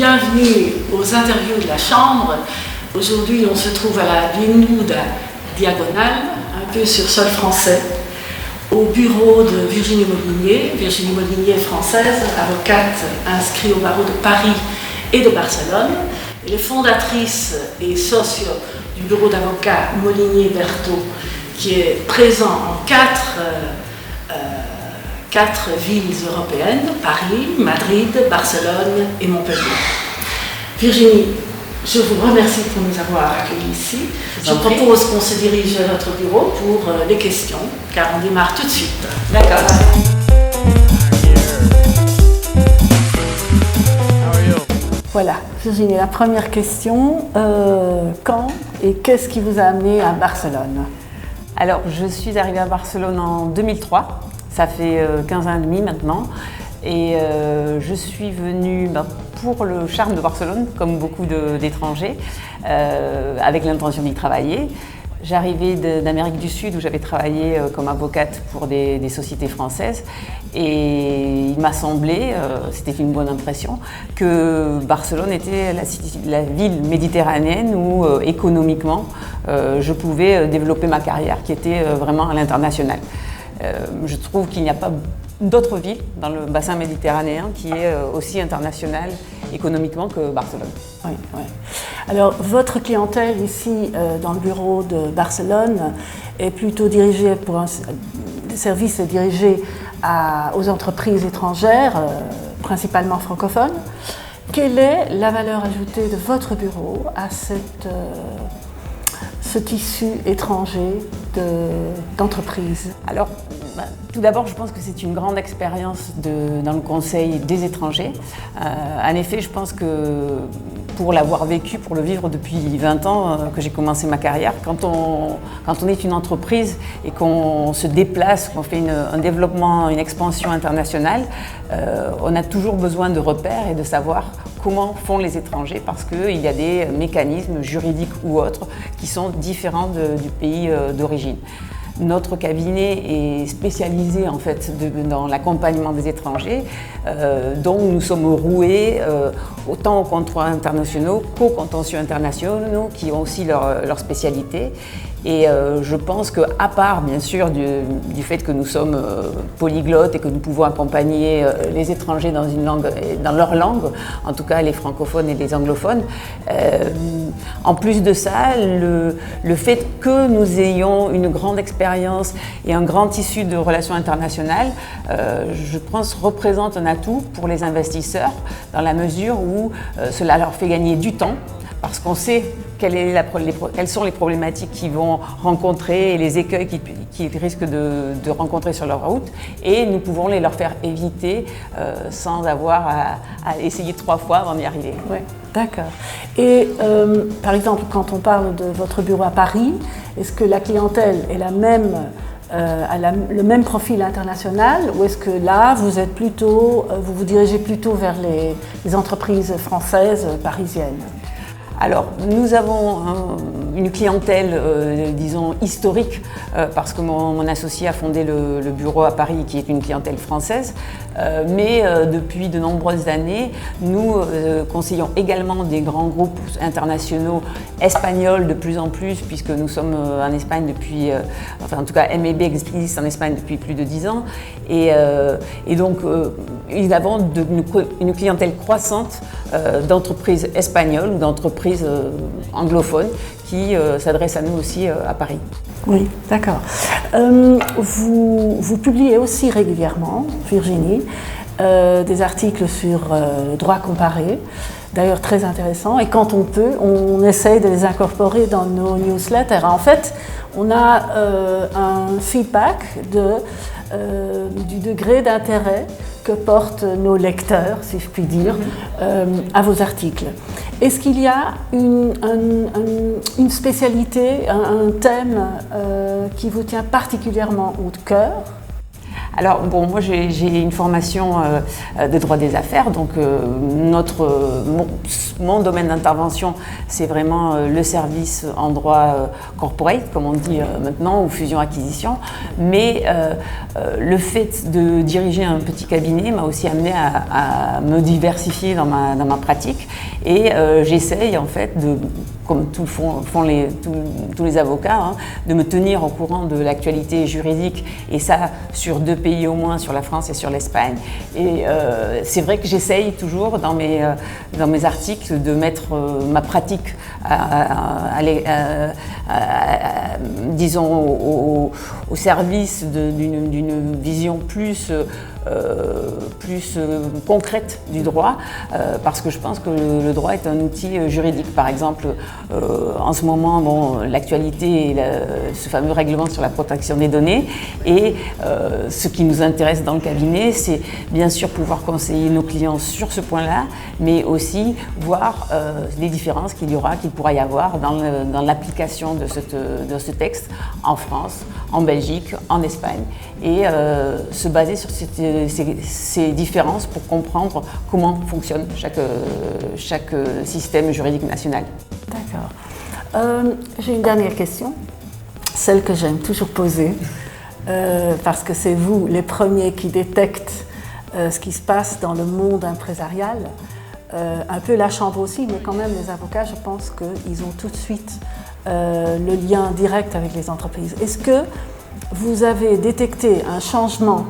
bienvenue aux interviews de la Chambre. Aujourd'hui, on se trouve à la Bienvenue diagonale, un peu sur sol français, au bureau de Virginie Molinier. Virginie Molinier est française, avocate inscrite au barreau de Paris et de Barcelone. Elle est fondatrice et socio du bureau d'avocats Molinier-Berthaud, qui est présent en quatre villes européennes, Paris, Madrid, Barcelone et Montpellier. Virginie, je vous remercie pour nous avoir accueillis ici. Je propose qu'on se dirige vers notre bureau pour les questions, car on démarre tout de suite. D'accord. Voilà, Virginie, la première question. Quand et qu'est-ce qui vous a amené à Barcelone? Alors, je suis arrivée à Barcelone en 2003. Ça fait 15 ans et demi maintenant. Et je suis venue pour le charme de Barcelone, comme beaucoup d'étrangers, avec l'intention d'y travailler. J'arrivais d'Amérique du Sud où j'avais travaillé comme avocate pour des sociétés françaises et il m'a semblé, c'était une bonne impression, que Barcelone était la ville méditerranéenne où économiquement je pouvais développer ma carrière qui était vraiment à l'international. Je trouve qu'il n'y a pas d'autres villes dans le bassin méditerranéen qui est aussi internationale économiquement que Barcelone. Oui, oui. Alors, votre clientèle ici, dans le bureau de Barcelone, est plutôt dirigée pour un service dirigé aux entreprises étrangères, principalement francophones. Quelle est la valeur ajoutée de votre bureau à ce tissu étranger d'entreprises? Alors, tout d'abord, je pense que c'est une grande expérience dans le conseil des étrangers. En effet, je pense que pour l'avoir vécu, pour le vivre depuis 20 ans que j'ai commencé ma carrière, quand on est une entreprise et qu'on se déplace, qu'on fait un développement, une expansion internationale, on a toujours besoin de repères et de savoir comment font les étrangers parce qu'il y a des mécanismes juridiques ou autres qui sont différents du pays d'origine. Notre cabinet est spécialisé en fait dans l'accompagnement des étrangers, dont nous sommes roués autant aux contrats internationaux qu'aux contentieux internationaux qui ont aussi leur spécialité. Et je pense qu'à part bien sûr du fait que nous sommes polyglottes et que nous pouvons accompagner les étrangers dans leur langue, en tout cas les francophones et les anglophones, en plus de ça, le fait que nous ayons une grande expérience et un grand tissu de relations internationales, je pense représente un atout pour les investisseurs dans la mesure où cela leur fait gagner du temps parce qu'on sait quelles sont les problématiques qu'ils vont rencontrer et les écueils qu'ils risquent de rencontrer sur leur route et nous pouvons leur faire éviter sans avoir à essayer 3 fois avant d'y arriver. Oui, d'accord. Et par exemple, quand on parle de votre bureau à Paris, est-ce que la clientèle est la même le même profil international ou est-ce que là, vous vous dirigez plutôt vers les entreprises françaises parisiennes? Alors, nous avons une clientèle, disons, historique, parce que mon associé a fondé le bureau à Paris, qui est une clientèle française. Mais depuis de nombreuses années, nous conseillons également des grands groupes internationaux espagnols de plus en plus, puisque nous sommes en Espagne depuis, enfin en tout cas MEB existe en Espagne depuis plus de 10 ans. Et donc, nous avons une clientèle croissante d'entreprises espagnoles ou d'entreprises anglophones qui s'adressent à nous aussi à Paris. Oui, d'accord. Vous publiez aussi régulièrement, Virginie, des articles sur le droit comparé, d'ailleurs très intéressants, et quand on peut, on essaye de les incorporer dans nos newsletters. En fait, on a un feedback du degré d'intérêt que portent nos lecteurs, si je puis dire, à vos articles. Est-ce qu'il y a une spécialité, un thème qui vous tient particulièrement au cœur? Alors, bon, moi j'ai une formation de droit des affaires, donc mon domaine d'intervention, c'est vraiment le service en droit corporate, comme on dit maintenant, ou fusion-acquisition. Mais le fait de diriger un petit cabinet m'a aussi amené à me diversifier dans ma pratique. Et j'essaye, en fait, comme font tous les avocats, hein, de me tenir au courant de l'actualité juridique, et ça sur 2 pays au moins, sur la France et sur l'Espagne. Et c'est vrai que j'essaye toujours dans mes articles de mettre ma pratique disons au service d'une vision plus concrète du droit, parce que je pense que le droit est un outil juridique. Par exemple, en ce moment, bon, l'actualité est ce fameux règlement sur la protection des données, et ce qui nous intéresse dans le cabinet, c'est bien sûr pouvoir conseiller nos clients sur ce point-là, mais aussi voir les différences qu'il pourra y avoir dans l'application de ce texte en France, en Belgique, en Espagne, et se baser sur ces différences pour comprendre comment fonctionne chaque système juridique national. D'accord. J'ai une dernière question, celle que j'aime toujours poser, parce que c'est vous les premiers qui détectent ce qui se passe dans le monde empresarial. Un peu la chambre aussi, mais quand même les avocats, je pense qu'ils ont tout de suite le lien direct avec les entreprises. Est-ce que vous avez détecté un changement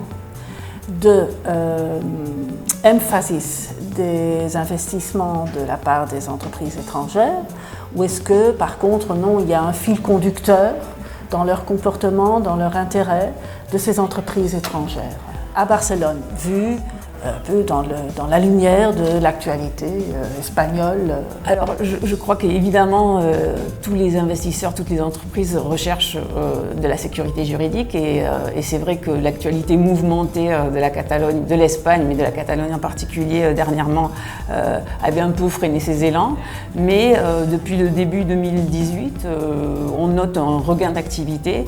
d'emphasis des investissements de la part des entreprises étrangères, ou est-ce que par contre non, il y a un fil conducteur dans leur comportement, dans leur intérêt de ces entreprises étrangères à Barcelone, vu un peu dans la lumière de l'actualité espagnole? Alors, je crois qu'évidemment, tous les investisseurs, toutes les entreprises recherchent de la sécurité juridique, et c'est vrai que l'actualité mouvementée de la Catalogne, de l'Espagne, mais de la Catalogne en particulier dernièrement, avait un peu freiné ses élans. Mais depuis le début 2018, on note un regain d'activité,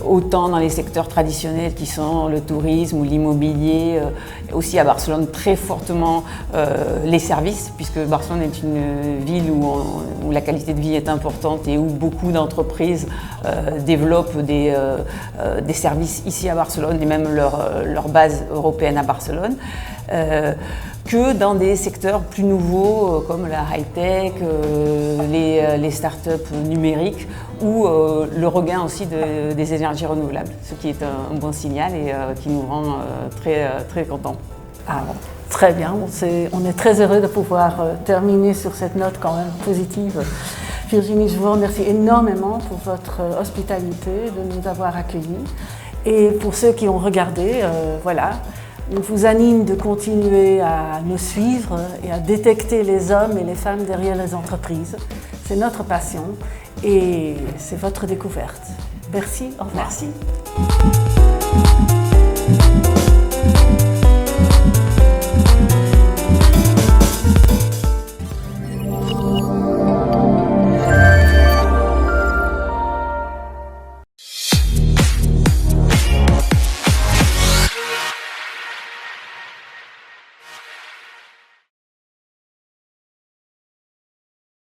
autant dans les secteurs traditionnels qui sont le tourisme ou l'immobilier, aussi à Barcelone très fortement les services, puisque Barcelone est une ville où la qualité de vie est importante et où beaucoup d'entreprises développent des services ici à Barcelone, et même leur base européenne à Barcelone. Que dans des secteurs plus nouveaux comme la high-tech, les startups numériques, ou le regain aussi des énergies renouvelables, ce qui est un bon signal et qui nous rend très contents. Ah, très bien, on est très heureux de pouvoir terminer sur cette note quand même positive. Virginie, je vous remercie énormément pour votre hospitalité, de nous avoir accueillis. Et pour ceux qui ont regardé, voilà, on vous anime de continuer à nous suivre et à détecter les hommes et les femmes derrière les entreprises. C'est notre passion et c'est votre découverte. Merci, au revoir. Merci.